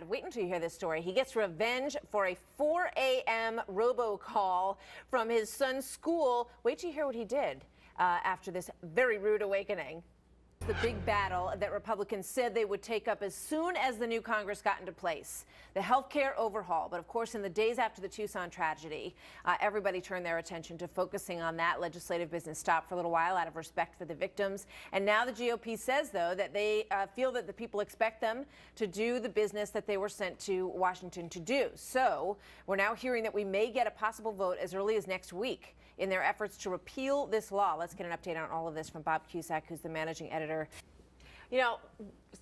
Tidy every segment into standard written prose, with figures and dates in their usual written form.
dad, wait until you hear this story. He gets revenge for a 4 a.m. robocall from his son's school. Wait till you hear what he did after this very rude awakening. The big battle that Republicans said they would take up as soon as the new Congress got into place. The health care overhaul. But of course, in the days after the Tucson tragedy, everybody turned their attention to focusing on that. Legislative business stopped for a little while out of respect for the victims. And now the GOP says, though, that they feel that the people expect them to do the business that they were sent to Washington to do. So we're now hearing that we may get a possible vote as early as next week in their efforts to repeal this law. Let's get an update on all of this from Bob Cusack, who's the managing editor. You know,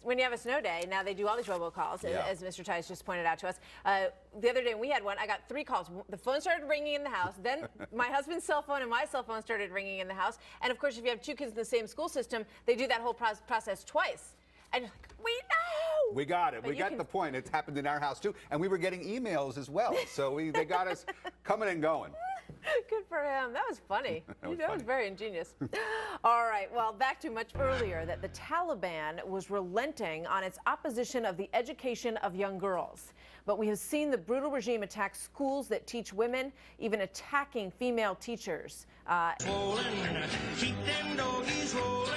when you have a snow day, now they do all these robocalls, as Mr. Tice just pointed out to us. The other day when we had one, I got 3 calls. The phone started ringing in the house. Then my husband's cell phone and my cell phone started ringing in the house. And of course, if you have 2 kids in the same school system, they do that whole process twice. And you're like, we know. We got it. We got the point. It's happened in our house, too. And we were getting emails as well. So they got us coming and going. Good for him. That was funny. That was very ingenious. All right. Well, back to much earlier that the Taliban was relenting on its opposition of the education of young girls. But we have seen the brutal regime attack schools that teach women, even attacking female teachers. Keep them doggies rolling.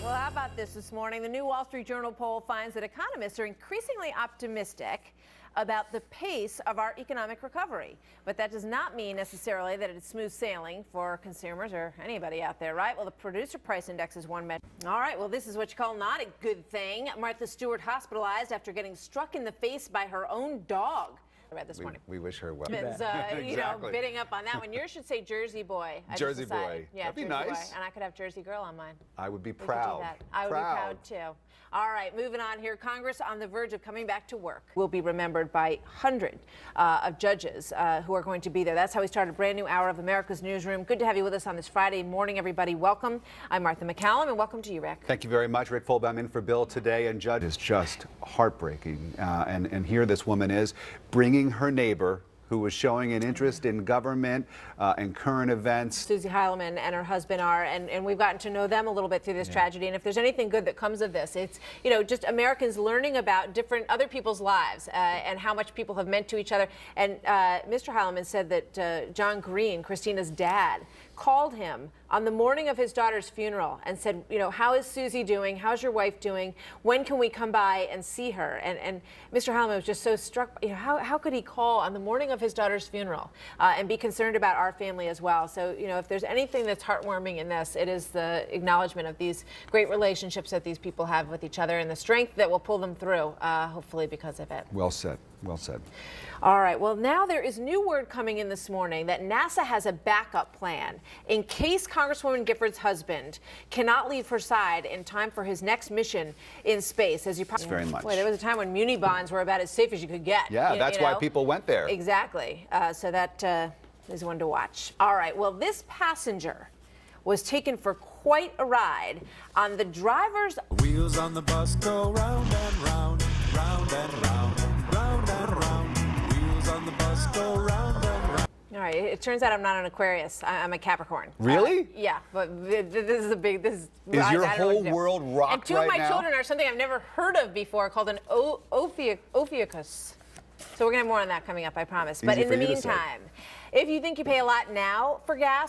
Well, how about this morning? The new Wall Street Journal poll finds that economists are increasingly optimistic about the pace of our economic recovery. But that does not mean necessarily that it's smooth sailing for consumers or anybody out there, right? Well, the producer price index is one measure. All right, well, this is what you call not a good thing. Martha Stewart hospitalized after getting struck in the face by her own dog. I read this morning. We wish her well. Exactly. You know, bidding up on that one. Yours should say Jersey Boy. Jersey Boy. Yeah, that'd be Jersey nice. Boy. And I could have Jersey Girl on mine. I would be proud. I would be proud too. All right, moving on here. Congress on the verge of coming back to work. Will be remembered by hundreds of judges who are going to be there. That's how we start a brand new hour of America's Newsroom. Good to have you with us on this Friday morning, everybody. Welcome. I'm Martha Maccallum, and welcome to you, Rick. Thank you very much. Rick Fulbaum in for Bill today, and Judge is just heartbreaking. And here this woman is bringing her neighbor who was showing an interest in government and current events. Susie Heilemann and her husband are, and we've gotten to know them a little bit through this tragedy. And if there's anything good that comes of this, it's, you know, just Americans learning about different other people's lives and how much people have meant to each other. And Mr. Heilemann said that John Green, Christina's dad, called him on the morning of his daughter's funeral and said, you know, how is Susie doing? How's your wife doing? When can we come by and see her? And Mr. Heilemann was just so struck. You know, how could he call on the morning of his daughter's funeral and be concerned about our family as well? So, you know, if there's anything that's heartwarming in this, it is the acknowledgement of these great relationships that these people have with each other and the strength that will pull them through, hopefully because of it. Well said. Well said. All right. Well, now there is new word coming in this morning that NASA has a backup plan in case Congresswoman Gifford's husband cannot leave her side in time for his next mission in space. As you probably very much. Boy, there was a time when muni bonds were about as safe as you could get. Yeah, that's why people went there. Exactly. So that is one to watch. All right. Well, this passenger was taken for quite a ride on the driver's wheels on the bus go round and round, round and round, round and round. Wheels on the bus go round and round. All right, it turns out I'm not an Aquarius. I'm a Capricorn. Really? Yeah, but this is a big. Is your whole world rocked right now? And 2 of my children are something I've never heard of before, called an Ophiuchus. So we're gonna have more on that coming up, I promise. But in the meantime, if you think you pay a lot now for gas,